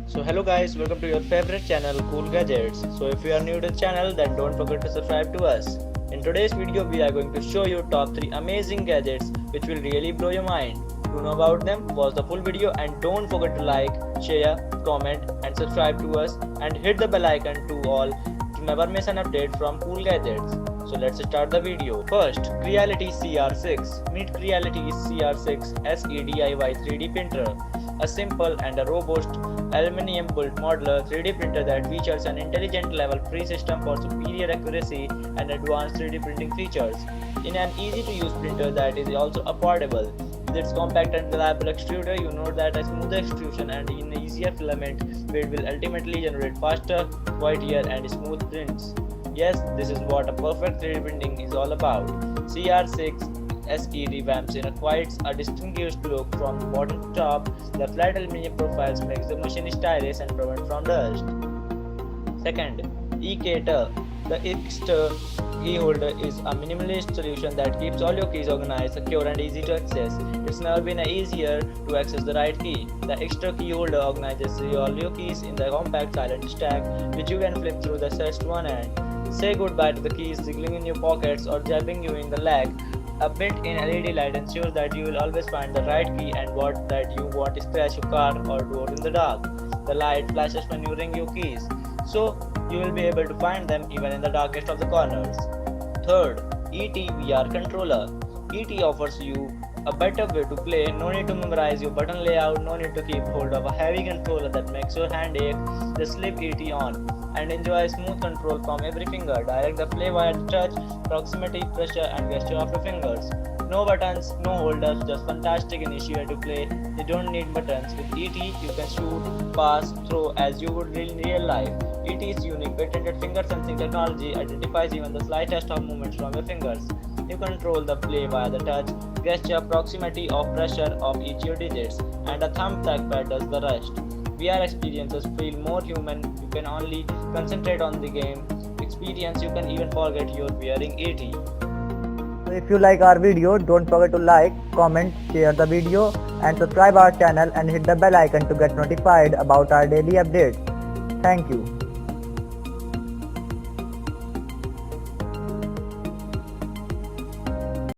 So hello guys, welcome to your favorite channel Cool Gadgets. So if you are new to the channel, then don't forget to subscribe to us. In today's video we are going to show you top 3 amazing gadgets which will really blow your mind. To know about them, watch the full video and don't forget to like, share, comment and subscribe to us and hit the bell icon to all to never miss an update from Cool Gadgets. So let's start the video. First, creality CR6. Meet creality CR6 SEDIY 3D printer. A simple and a robust aluminium built modular 3D printer that features an intelligent level 3 system for superior accuracy and advanced 3D printing features. In an easy to use printer that is also affordable. With its compact and reliable extruder, you know that a smoother extrusion and an easier filament bed will ultimately generate faster, quieter and smooth prints. Yes, this is what a perfect 3D printing is all about. CR6 SE revamps in a distinguished look from the bottom to top. The flat aluminum profiles makes the machine stylish and prevent from dust. Second, ekater. The Ekta key holder is a minimalist solution that keeps all your keys organized, secure and easy to access. It's never been easier to access the right key. The Ekta key holder organizes all your keys in the compact silent stack which you can flip through the just one end. Say goodbye to the keys jiggling in your pockets or jabbing you in the leg. A built-in LED light ensures that you will always find the right key and what that you want to scratch your car or door in the dark. The light flashes when you ring your keys, so you will be able to find them even in the darkest of the corners. Third, ETVR Controller. ET offers you a better way to play. No need to memorize your button layout, no need to keep hold of a heavy controller that makes your hand ache. Just slip ET on and enjoy smooth control from every finger. Direct the play via touch, proximity, pressure and gesture of your fingers. No buttons, no holders, just fantastic initiative to play. You don't need buttons. With ET, you can shoot, pass, throw as you would in real life. ET's unique patented finger sensing technology identifies even the slightest of movements from your fingers. You control the play via the touch, gesture, proximity of pressure of each your digits, and a thumb trackpad does the rest. VR experiences feel more human. You can only concentrate on the game experience. You can even forget you're wearing ET. So if you like our video, don't forget to like, comment, share the video and subscribe our channel and hit the bell icon to get notified about our daily updates. Thank you.